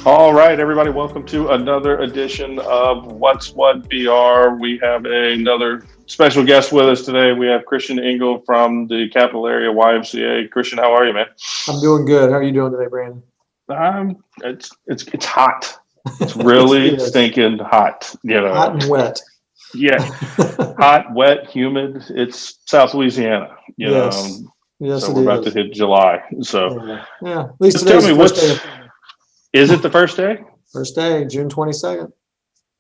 All right, everybody, welcome to another edition of What's What BR. We have another special guest with us today. We have Christian Engle from the Capital Area YMCA. Christian, how are you, man? I'm doing good. How are you doing today, Brandon? It's hot. It's really Yes. stinking hot. Hot and wet. Yeah, hot, wet, humid. It's South Louisiana. Yes. Yes, So it we're about to is. hit July. So Yeah. At least just tell today's me, the first day. is it the first day? First day, June 22nd.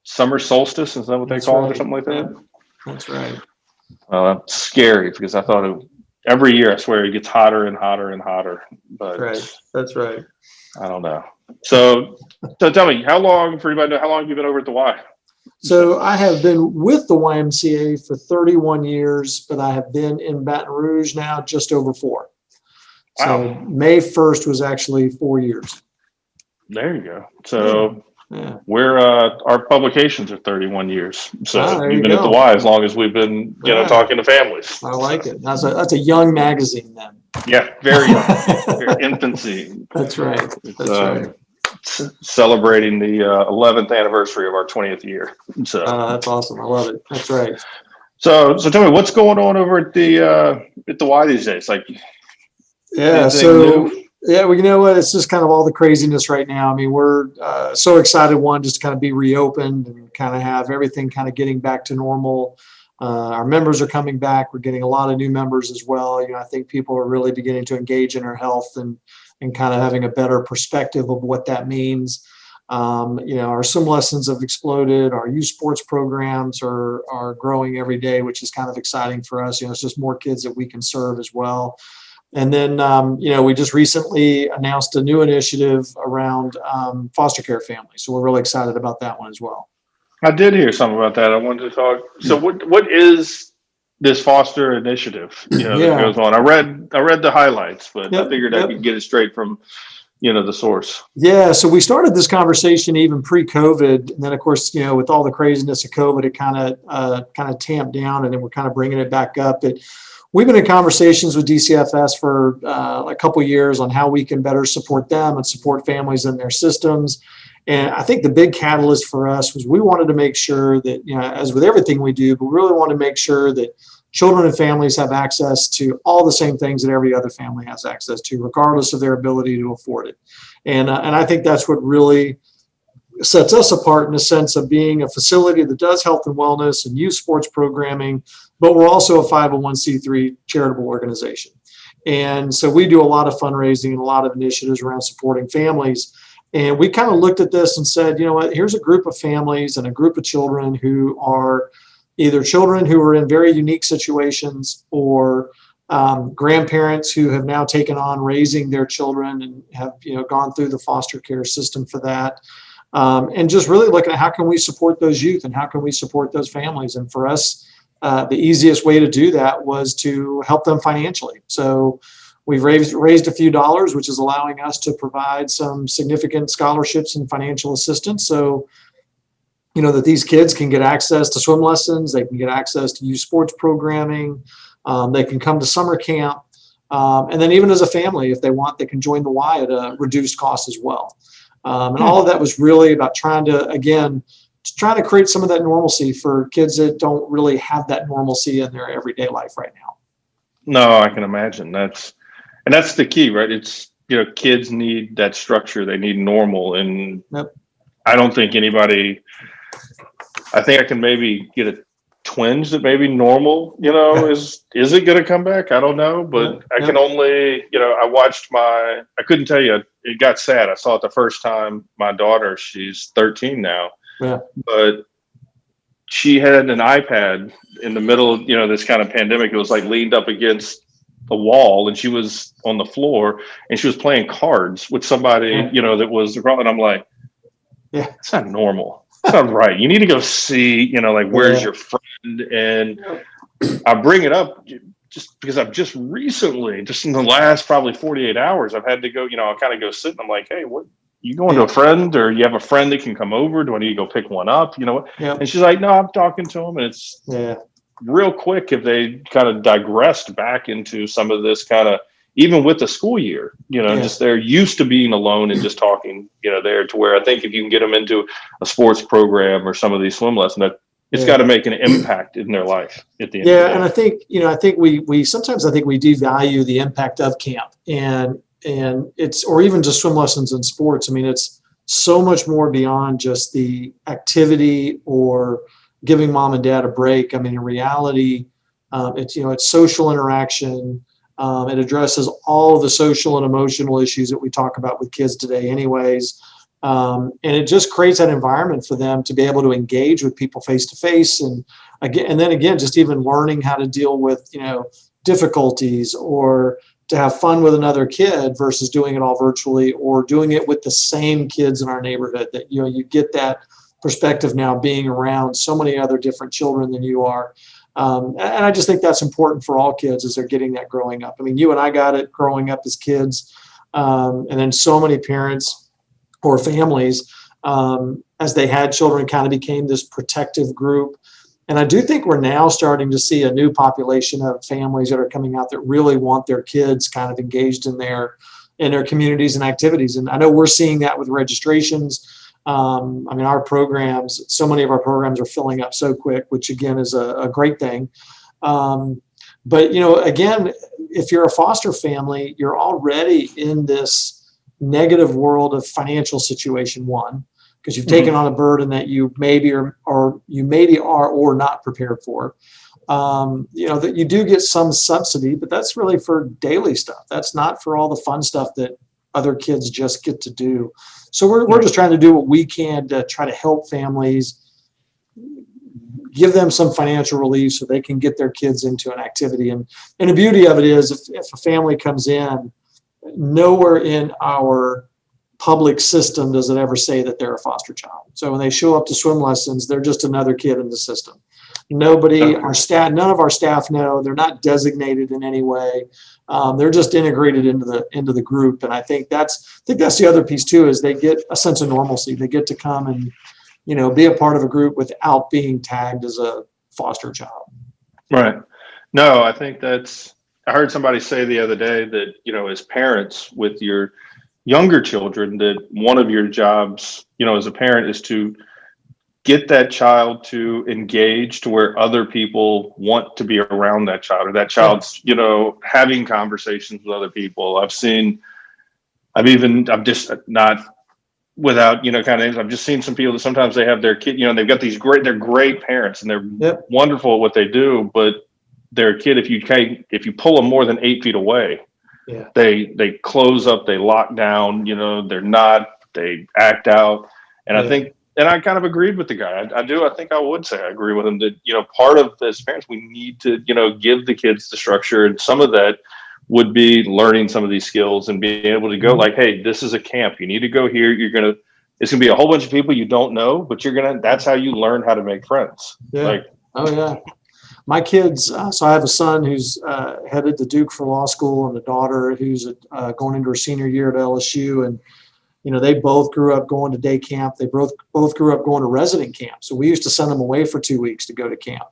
Summer solstice? Is that what they That's call it or right. something like that? Yep. That's right. That's scary because I thought every year, I swear, it gets hotter and hotter and hotter. But Right. That's right. I don't know. So tell me, how long, for anybody to know, how long have you been over at the Y? So I have been with the YMCA for 31 years, but I have been in Baton Rouge now just over 4. So Wow. May 1st was actually 4 years. There you go. So Yeah. we're our publications are 31 years. So There you've you been at the go. Y as long as we've been, Right. talking to families. I like it. That's a young magazine then. Yeah, very young, very infancy. That's right. It's, That's right. celebrating the 11th anniversary of our 20th year. So That's awesome. I love it. That's right. So tell me, what's going on over at the Y these days? Like, Yeah. anything So new? yeah, well, you know what? It's just kind of all the craziness right now. I mean, we're so excited, one, just to kind of be reopened and kind of have everything kind of getting back to normal. Our members are coming back. We're getting a lot of new members as well. I think people are really beginning to engage in our health and kind of having a better perspective of what that means. Our swim lessons have exploded. Our youth sports programs are growing every day, which is kind of exciting for us. It's just more kids that we can serve as well. And then, we just recently announced a new initiative around foster care families. So we're really excited about that one as well. I did hear something about that. I wanted to talk. So what is this foster initiative, that Yeah. goes on? I read the highlights, but I Yep. figured I could get it straight from, the source. Yeah. So we started this conversation even pre-COVID. And then, of course, with all the craziness of COVID, it kind of tamped down, and then we're kind of bringing it back up. But we've been in conversations with DCFS for a couple of years on how we can better support them and support families in their systems. And I think the big catalyst for us was we wanted to make sure that, as with everything we do, but we really want to make sure that children and families have access to all the same things that every other family has access to, regardless of their ability to afford it. And I think that's what really sets us apart in the sense of being a facility that does health and wellness and youth sports programming, but we're also a 501c3 charitable organization. And so we do a lot of fundraising and a lot of initiatives around supporting families. And we kind of looked at this and said, you know what, here's a group of families and a group of children who are either children who are in very unique situations or grandparents who have now taken on raising their children and have, gone through the foster care system for that. And just really looking at how can we support those youth and how can we support those families. And for us, the easiest way to do that was to help them financially. So we've raised a few dollars, which is allowing us to provide some significant scholarships and financial assistance. So, that these kids can get access to swim lessons, they can get access to youth sports programming, they can come to summer camp. And then even as a family, if they want, they can join the Y at a reduced cost as well. And all of that was really about trying to create some of that normalcy for kids that don't really have that normalcy in their everyday life right now. No, I can imagine. That's the key, right? It's, kids need that structure. They need normal. And Yep. I don't think I think I can maybe get a twinge that maybe normal, is it going to come back? I don't know, but I can only, I couldn't tell you, it got sad. I saw it the first time. My daughter, she's 13 now, but she had an iPad in the middle of, this kind of pandemic. It was like leaned up against the wall, and she was on the floor and she was playing cards with somebody, that was, and I'm like, it's not normal. It's not right. You need to go see, where's your friend? And I bring it up just because I've just recently, just in the last probably 48 hours, I've had to go, I'll kind of go sit and I'm like, hey, what, you going to a friend, or you have a friend that can come over? Do I need to go pick one up? And she's like, no, I'm talking to him. And it's real quick if they kind of digressed back into some of this kind of even with the school year, just they're used to being alone and just talking, there, to where I think if you can get them into a sports program or some of these swim lessons, that it's got to make an impact in their life at the end of the day. And I think we sometimes, I think we devalue the impact of camp and or even just swim lessons in sports. I mean, it's so much more beyond just the activity or giving mom and dad a break. I mean, in reality, it's social interaction. It addresses all of the social and emotional issues that we talk about with kids today anyways. And it just creates that environment for them to be able to engage with people face to face. And then just even learning how to deal with, difficulties or to have fun with another kid versus doing it all virtually or doing it with the same kids in our neighborhood. That, you get that perspective now being around so many other different children than you are. And I just think that's important for all kids as they're getting that growing up. I mean, you and I got it growing up as kids. And then so many parents or families, as they had children, kind of became this protective group. And I do think we're now starting to see a new population of families that are coming out that really want their kids kind of engaged in their communities and activities. And I know we're seeing that with registrations. I mean, our programs, so many of our programs are filling up so quick, which again is a great thing. But, again, if you're a foster family, you're already in this negative world of financial situation, one, because you've taken on a burden that you maybe are or not prepared for. That you do get some subsidy, but that's really for daily stuff. That's not for all the fun stuff that other kids just get to do. So we're just trying to do what we can to try to help families, give them some financial relief so they can get their kids into an activity. And the beauty of it is if a family comes in, nowhere in our public system does it ever say that they're a foster child. So when they show up to swim lessons, they're just another kid in the system. None of our staff know. They're not designated in any way. They're just integrated into the group. And I think that's the other piece too, is they get a sense of normalcy. They get to come and, be a part of a group without being tagged as a foster child. Right. No, I think I heard somebody say the other day that, as parents with your younger children, that one of your jobs, as a parent is to get that child to engage to where other people want to be around that child, or that child's, having conversations with other people. I've just seen some people that sometimes they have their kid, they've got they're great parents and they're wonderful at what they do, but their kid, if you pull them more than 8 feet away, they close up, they lock down, they act out. And I think, and I kind of agreed with the guy. I think I would say I agree with him that, part of as parents, we need to, give the kids the structure. And some of that would be learning some of these skills and being able to go like, hey, this is a camp. You need to go here. It's going to be a whole bunch of people you don't know, but that's how you learn how to make friends. Yeah. My kids, so I have a son who's headed to Duke for law school and a daughter who's going into her senior year at LSU. And, they both grew up going to day camp. They both grew up going to resident camp. So we used to send them away for 2 weeks to go to camp.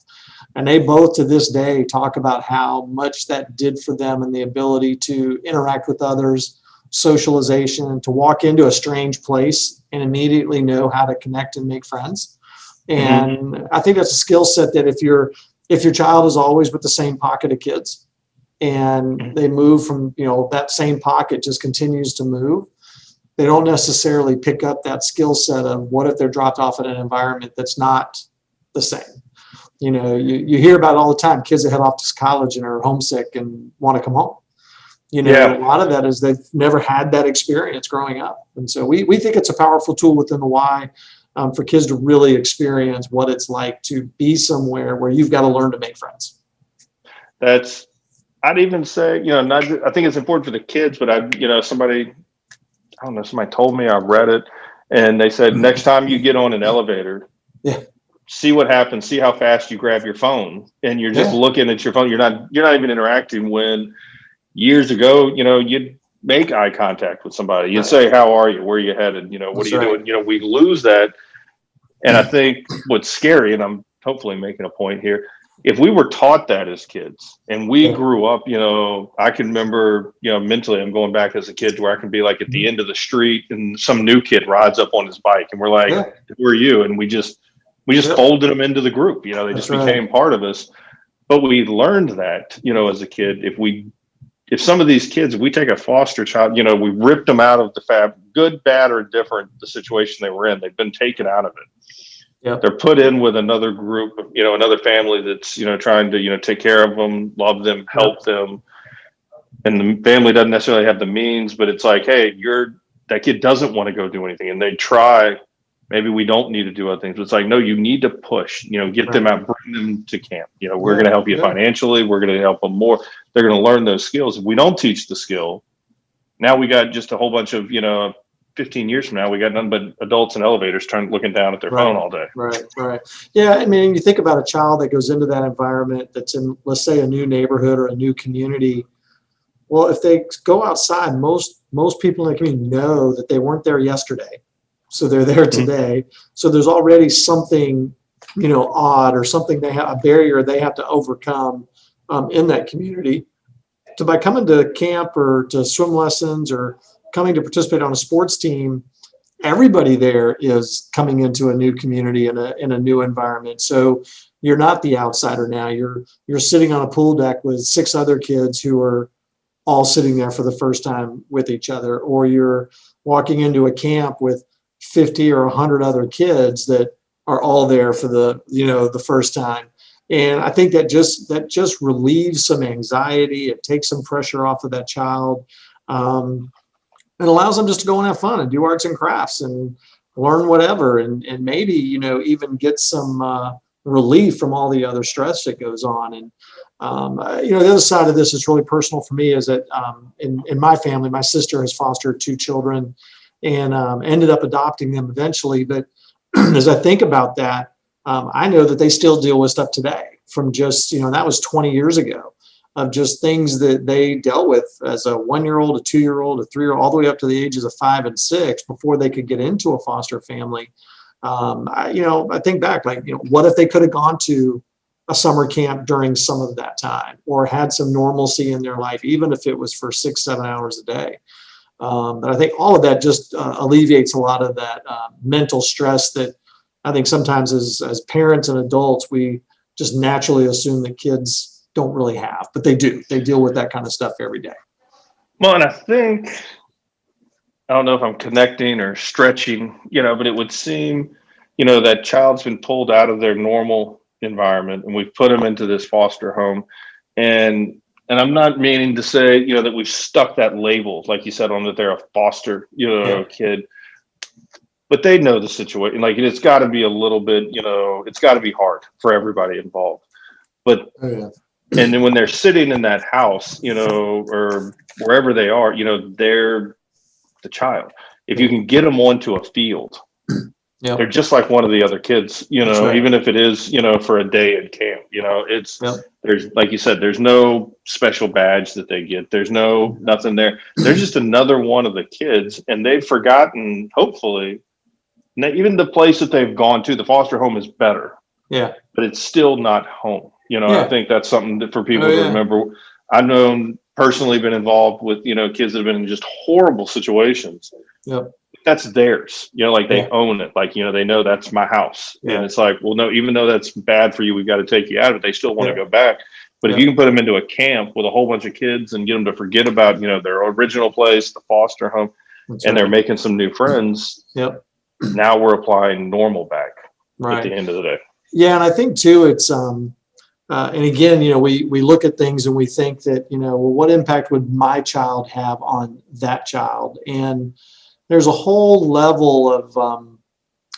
And they both to this day talk about how much that did for them and the ability to interact with others, socialization, to walk into a strange place and immediately know how to connect and make friends. And I think that's a skill set that if your child is always with the same pocket of kids and they move from, that same pocket just continues to move, they don't necessarily pick up that skill set of what if they're dropped off in an environment that's not the same. You hear about it all the time, kids that head off to college and are homesick and want to come home. A lot of that is they've never had that experience growing up. And so we think it's a powerful tool within the Y for kids to really experience what it's like to be somewhere where you've got to learn to make friends. I'd even say, I think it's important for the kids, but somebody told me, I read it, and they said, next time you get on an elevator, see what happens, see how fast you grab your phone, and you're just looking at your phone. You're not even interacting. When years ago, you'd make eye contact with somebody. You'd say, how are you? Where are you headed? What are you doing? We lose that. And I think what's scary, and I'm hopefully making a point here, if we were taught that as kids and we Yeah. grew up, I can remember, mentally, I'm going back as a kid where I can be like at the end of the street and some new kid rides up on his bike and we're like, Yeah. who are you? And we just Yep. folded them into the group, they That's just right. became part of us. But we learned that, as a kid, if some of these kids, if we take a foster child, we ripped them out of the good, bad, or different, the situation they were in, they've been taken out of it. Yep. They're put in with another group, another family that's, trying to, take care of them, love them, help them. And the family doesn't necessarily have the means, but it's like, hey, that kid doesn't want to go do anything. And they try, maybe we don't need to do other things. But it's like, no, you need to push, get them out, bring them to camp. We're going to help you financially. We're going to help them more. They're going to learn those skills. If we don't teach the skill, now we got just a whole bunch of, 15 years from now, we got nothing but adults in elevators looking down at their phone all day. Right. Yeah. I mean, you think about a child that goes into that environment that's in, let's say, a new neighborhood or a new community. Well, if they go outside, most people in the community know that they weren't there yesterday. So they're there today. Mm-hmm. So there's already something, odd or something a barrier they have to overcome in that community. So by coming to camp or to swim lessons or coming to participate on a sports team, everybody there is coming into a new community in a new environment. So you're not the outsider now. You're sitting on a pool deck with 6 other kids who are all sitting there for the first time with each other, or you're walking into a camp with 50 or 100 other kids that are all there for the first time. And I think that just relieves some anxiety. It takes some pressure off of that child. It allows them just to go and have fun and do arts and crafts and learn whatever, and maybe, even get some relief from all the other stress that goes on. And, the other side of this is really personal for me is that in my family, my sister has fostered 2 children and ended up adopting them eventually. But as I think about that, I know that they still deal with stuff today from just, that was 20 years ago, of just things that they dealt with as a 1-year-old, a 2-year-old, a 3-year-old, all the way up to the ages of 5 and 6 before they could get into a foster family. I think back, like, what if they could have gone to a summer camp during some of that time or had some normalcy in their life, even if it was for 6-7 hours a day. But I think all of that just alleviates a lot of that mental stress that I think sometimes as parents and adults, we just naturally assume that kids don't really have, but they do. They deal with that kind of stuff every day. Well, and I think, I don't know if I'm connecting or stretching, but it would seem, that child's been pulled out of their normal environment and we've put them into this foster home. And I'm not meaning to say, that we've stuck that label, like you said, on that they're a foster, kid, but they know the situation. Like, it's got to be a little bit, it's got to be hard for everybody involved. But and then when they're sitting in that house, or wherever they are, they're the child. If you can get them onto a field, they're just like one of the other kids, even if it is, for a day in camp, there's, like you said, there's no special badge that they get. There's nothing there. They're just another one of the kids, and they've forgotten, hopefully, even the place that they've gone to, the foster home is better. Yeah. But it's still not home. I think that's something that for people to remember. I've personally been involved with, kids that have been in just horrible situations. Yep. That's theirs, like they own it. Like, they know that's my house. Yeah. And it's like, well, no, even though that's bad for you, we've got to take you out of it. They still want to go back. But if you can put them into a camp with a whole bunch of kids and get them to forget about, their original place, the foster home, they're making some new friends. Yep. Now we're applying normal back at the end of the day. Yeah. And I think too, it's, and again, we look at things and we think that, well, what impact would my child have on that child? And there's a whole level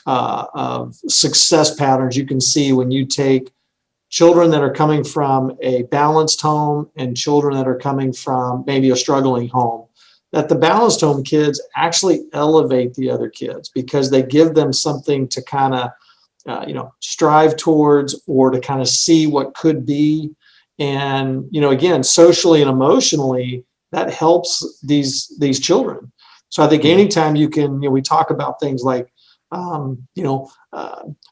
of success patterns you can see when you take children that are coming from a balanced home and children that are coming from maybe a struggling home, that the balanced home kids actually elevate the other kids because they give them something to kind of strive towards or to kind of see what could be. And, again, socially and emotionally, that helps these children. So I think anytime you can, we talk about things like,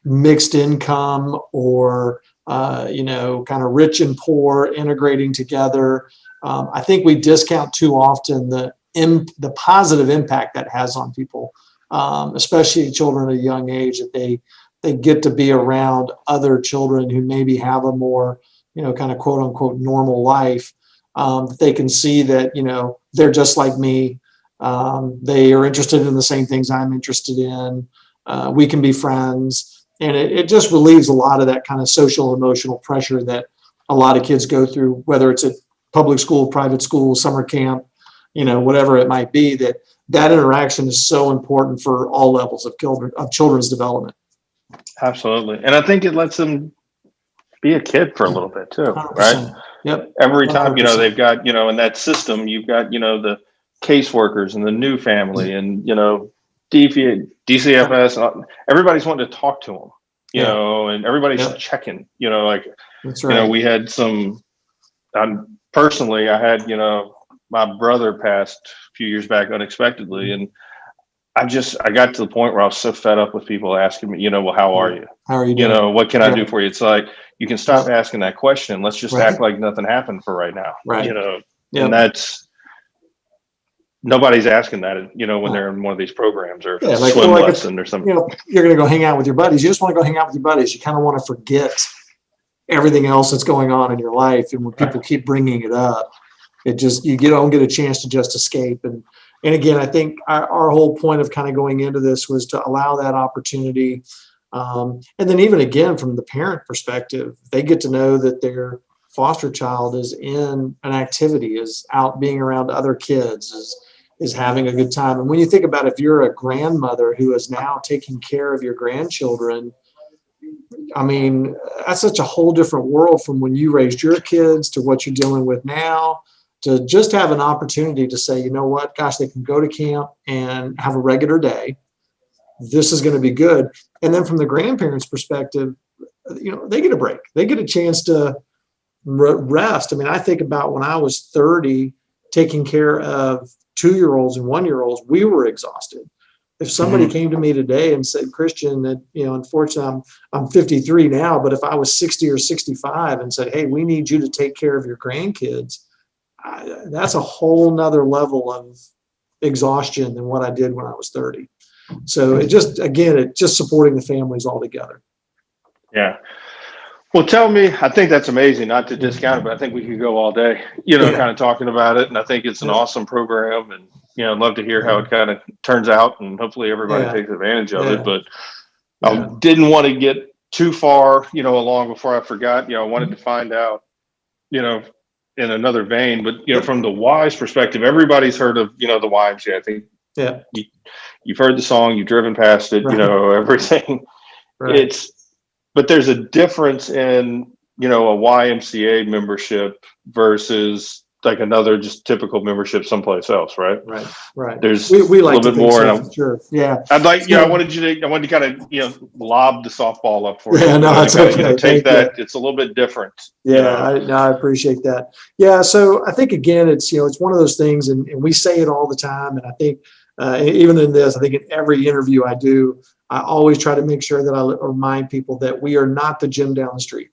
mixed income or kind of rich and poor integrating together. I think we discount too often the positive impact that has on people, especially children at a young age, that they get to be around other children who maybe have a more, kind of quote unquote normal life. That they can see that, they're just like me. They are interested in the same things I'm interested in. We can be friends. And it just relieves a lot of that kind of social emotional pressure that a lot of kids go through, whether it's at public school, private school, summer camp, whatever it might be, that interaction is so important for all levels of children's development. Absolutely. And I think it lets them be a kid for a little bit too, 100%. right? Yep. Every time, 100%. they've got, in that system, you've got, the caseworkers and the new family and, DCFS, everybody's wanting to talk to them, and everybody's checking, That's right. we had personally, I had, my brother passed a few years back unexpectedly. And I got to the point where I was so fed up with people asking me, well, how are you? How are you doing? What can I do for you? It's like, you can stop asking that question. Let's just Right. act like nothing happened for right now, Right. And that's, nobody's asking that, when they're in one of these programs or swim lesson or something. You're going to go hang out with your buddies. You just want to go hang out with your buddies. You kind of want to forget everything else that's going on in your life. And when people keep bringing it up, you don't get a chance to just escape. And again, I think our whole point of kind of going into this was to allow that opportunity. And then even again, from the parent perspective, they get to know that their foster child is in an activity, is out being around other kids, is having a good time. And when you think about if you're a grandmother who is now taking care of your grandchildren, I mean, that's such a whole different world from when you raised your kids to what you're dealing with now, to just have an opportunity to say, you know what, gosh, they can go to camp and have a regular day. This is going to be good. And then from the grandparents' perspective, they get a break. They get a chance to rest. I mean, I think about when I was 30, taking care of 2-year-olds and 1-year-olds, we were exhausted. If somebody came to me today and said, Christian, that, unfortunately I'm 53 now, but if I was 60 or 65 and said, hey, we need you to take care of your grandkids, that's a whole nother level of exhaustion than what I did when I was 30. So it just supporting the families all together. Yeah. Well, tell me, I think that's amazing, not to discount it, but I think we could go all day, kind of talking about it. And I think it's an awesome program, and, I'd love to hear how it kind of turns out, and hopefully everybody takes advantage of it. But I didn't want to get too far, along before I forgot. I wanted to find out, in another vein, but, from the Y's perspective, everybody's heard of, the YMCA. I think you've heard the song, you've driven past it, everything. Right. But there's a difference in, a YMCA membership versus like another just typical membership someplace else, right? Right. There's we like a little bit more. So, sure. Yeah. I'd like, I wanted to kind of, lob the softball up for you. Yeah, no, it's okay. Take that. It's a little bit different. Yeah, I appreciate that. Yeah. So I think, again, it's one of those things, and we say it all the time. And I think even in this, I think in every interview I do, I always try to make sure that I remind people that we are not the gym down the street.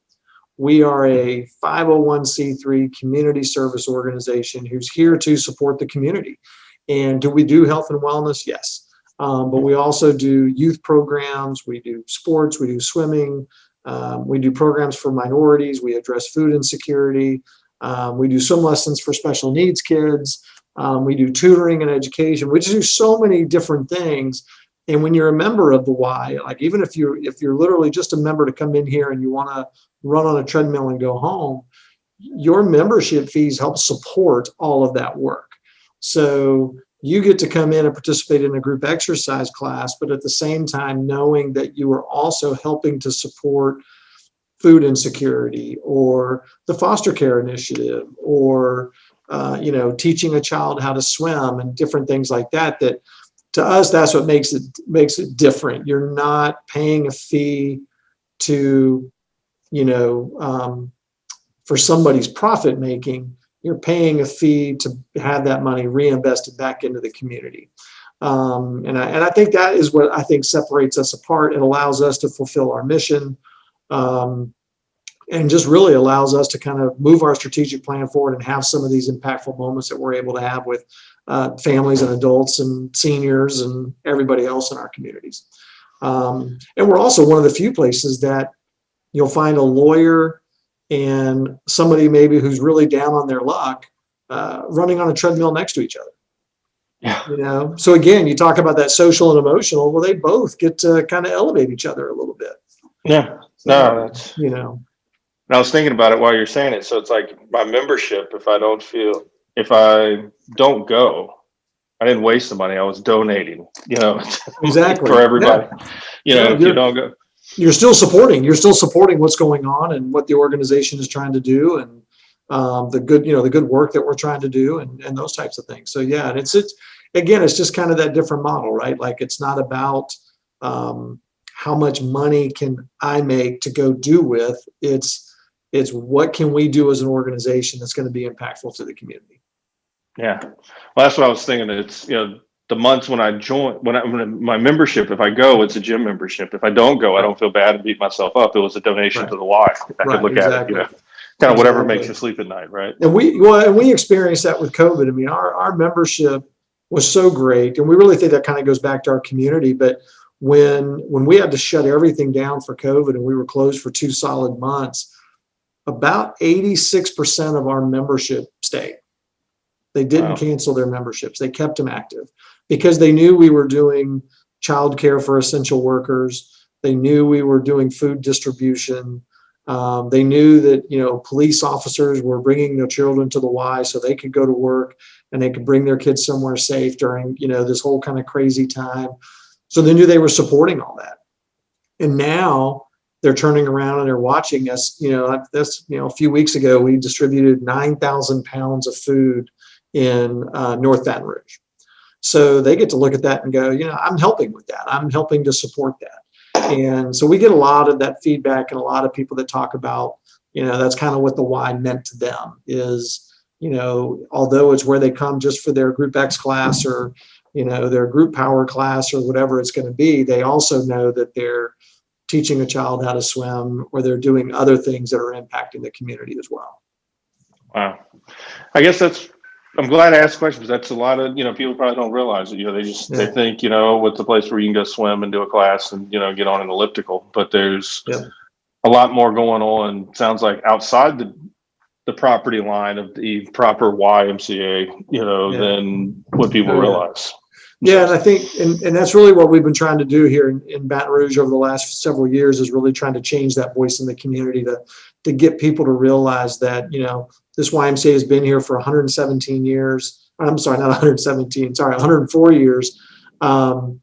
We are a 501c3 community service organization who's here to support the community. And do we do health and wellness? Yes. But we also do youth programs. We do sports. We do swimming. We do programs for minorities. We address food insecurity. We do swim lessons for special needs kids. We do tutoring and education. We just do so many different things. And when you're a member of the Y, like even if you're literally just a member to come in here and you want to run on a treadmill and go home, your membership fees help support all of that work. So you get to come in and participate in a group exercise class, but at the same time, knowing that you are also helping to support food insecurity or the foster care initiative or, teaching a child how to swim and different things like that, that to us, that's what makes it different. You're not paying a fee to, for somebody's profit making. You're paying a fee to have that money reinvested back into the community. And I think that is what I think separates us apart. It allows us to fulfill our mission. and just really allows us to kind of move our strategic plan forward and have some of these impactful moments that we're able to have with families and adults and seniors and everybody else in our communities. And we're also one of the few places that you'll find a lawyer and somebody maybe who's really down on their luck running on a treadmill next to each other. Yeah. You know, so again, you talk about that social and emotional. Well, they both get to kind of elevate each other a little bit. Yeah. So, No, that's, you know, and I was thinking about it while you're saying it. So it's like my membership, if I don't go, I didn't waste the money. I was donating, exactly for everybody. Yeah. If you don't go. You're still supporting what's going on and what the organization is trying to do, and the good work that we're trying to do, and those types of things. So yeah, and it's just kind of that different model, right? Like it's not about how much money can I make to go do with. It's what can we do as an organization that's going to be impactful to the community. Yeah. Well, that's what I was thinking. It's, the months when I join, when my membership, if I go, it's a gym membership. If I don't go, I don't feel bad and beat myself up. It was a donation to the Y. I could look at it, kind of whatever makes you sleep at night. Right. And we experienced that with COVID. I mean, our membership was so great, and we really think that kind of goes back to our community. But when we had to shut everything down for COVID and we were closed for 2 solid months, about 86% of our membership stayed. They didn't cancel their memberships. They kept them active because they knew we were doing childcare for essential workers. They knew we were doing food distribution. They knew that, police officers were bringing their children to the Y so they could go to work and they could bring their kids somewhere safe during, this whole kind of crazy time. So they knew they were supporting all that. And now they're turning around and they're watching us. A few weeks ago, we distributed 9,000 pounds of food in North Baton Rouge. So they get to look at that and go, I'm helping with that. I'm helping to support that. And so we get a lot of that feedback and a lot of people that talk about, that's kind of what the Y meant to them is, although it's where they come just for their Group X class or, their group power class or whatever it's going to be, they also know that they're teaching a child how to swim or they're doing other things that are impacting the community as well. Wow. I guess I'm glad I asked questions. That's a lot of, people probably don't realize it. They think, what's the place where you can go swim and do a class and, get on an elliptical, but there's a lot more going on. Sounds like outside the property line of the proper YMCA, than what people realize. Yeah. And I think, and that's really what we've been trying to do here in Baton Rouge over the last several years is really trying to change that voice in the community to get people to realize that, this YMCA has been here for 117 years. I'm sorry, not 117, sorry, 104 years. And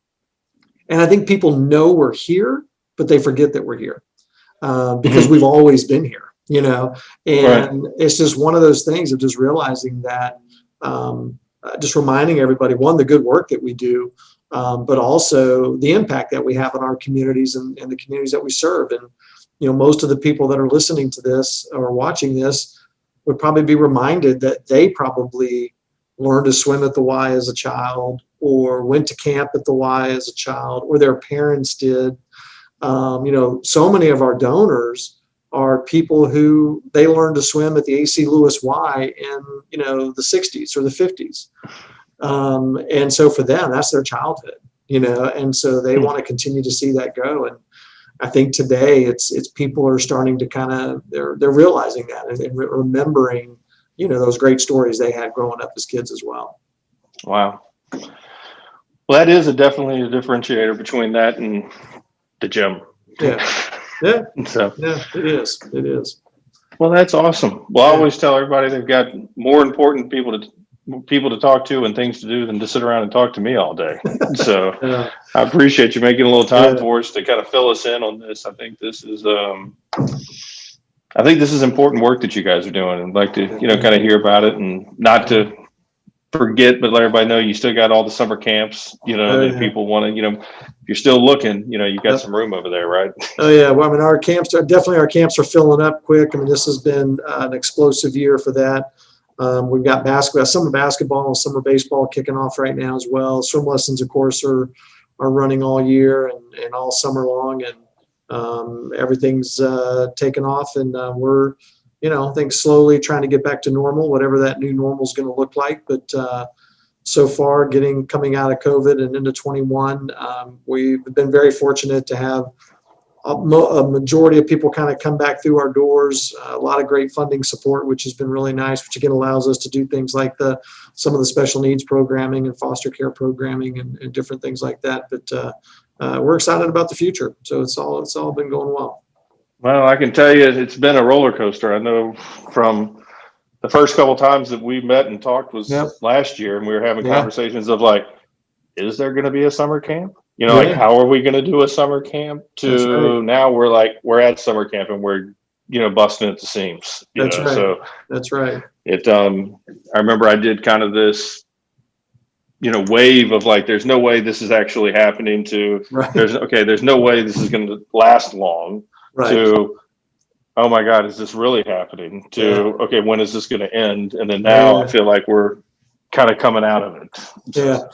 I think people know we're here, but they forget that we're here because we've always been here, and it's just one of those things of just realizing that, just reminding everybody, one, the good work that we do, but also the impact that we have on our communities and the communities that we serve. And, most of the people that are listening to this or watching this would probably be reminded that they probably learned to swim at the Y as a child or went to camp at the Y as a child or their parents did. So many of our donors are people who they learned to swim at the A.C. Lewis Y in, the 60s or the 50s. And so for them, that's their childhood, and so they want to continue to see that go. And I think today it's people are starting to kind of, they're realizing that and remembering, those great stories they had growing up as kids as well. Wow. Well, that is definitely a differentiator between that and the gym. Yeah. Yeah. So yeah, it is. It is. Well, that's awesome. Well, I always tell everybody they've got more important people to talk to and things to do than to sit around and talk to me all day. So I appreciate you making a little time for us to kind of fill us in on this. I think this is important work that you guys are doing. I'd like to, kind of hear about it and not to forget, but let everybody know you still got all the summer camps, that people want to, if you're still looking, you've got some room over there, right? Oh yeah. Well, I mean, our camps are filling up quick. I mean, this has been an explosive year for that. We've got summer basketball and summer baseball kicking off right now as well. Swim lessons, of course, are running all year and all summer long. And Everything's taken off, and we're, I think slowly trying to get back to normal, whatever that new normal is going to look like. But so far, coming out of COVID and into 21, we've been very fortunate to have a majority of people kind of come back through our doors. A lot of great funding support, which has been really nice, which again allows us to do things like some of the special needs programming and foster care programming and different things like that. But we're excited about the future. So it's all been going well. Well, I can tell you it's been a roller coaster. I know from the first couple times that we met and talked was last year, and we were having conversations of like, is there going to be a summer camp? Like, how are we going to do a summer camp? Now we're at summer camp and we're, busting at the seams. That's right. So that's right. I remember I did kind of this, wave of like, there's no way this is actually happening to, there's no way this is going to last long to, oh my God, is this really happening to, okay, when is this going to end? And then now I feel like we're kind of coming out of it.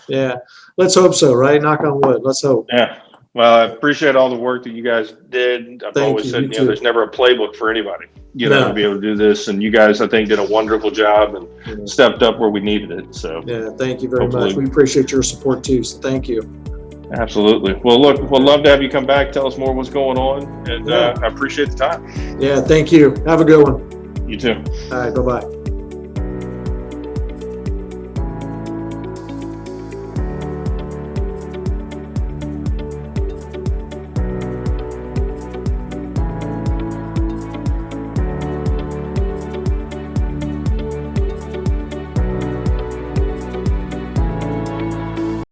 Yeah. Let's hope so, right? Knock on wood. Let's hope. Yeah. Well, I appreciate all the work that you guys did. I've always said, there's never a playbook for anybody, to be able to do this. And you guys, I think, did a wonderful job and stepped up where we needed it. So thank you very much. We appreciate your support too. So thank you. Absolutely. Well, look, we'd love to have you come back, tell us more what's going on. And I appreciate the time. Yeah. Thank you. Have a good one. You too. All right. Bye-bye.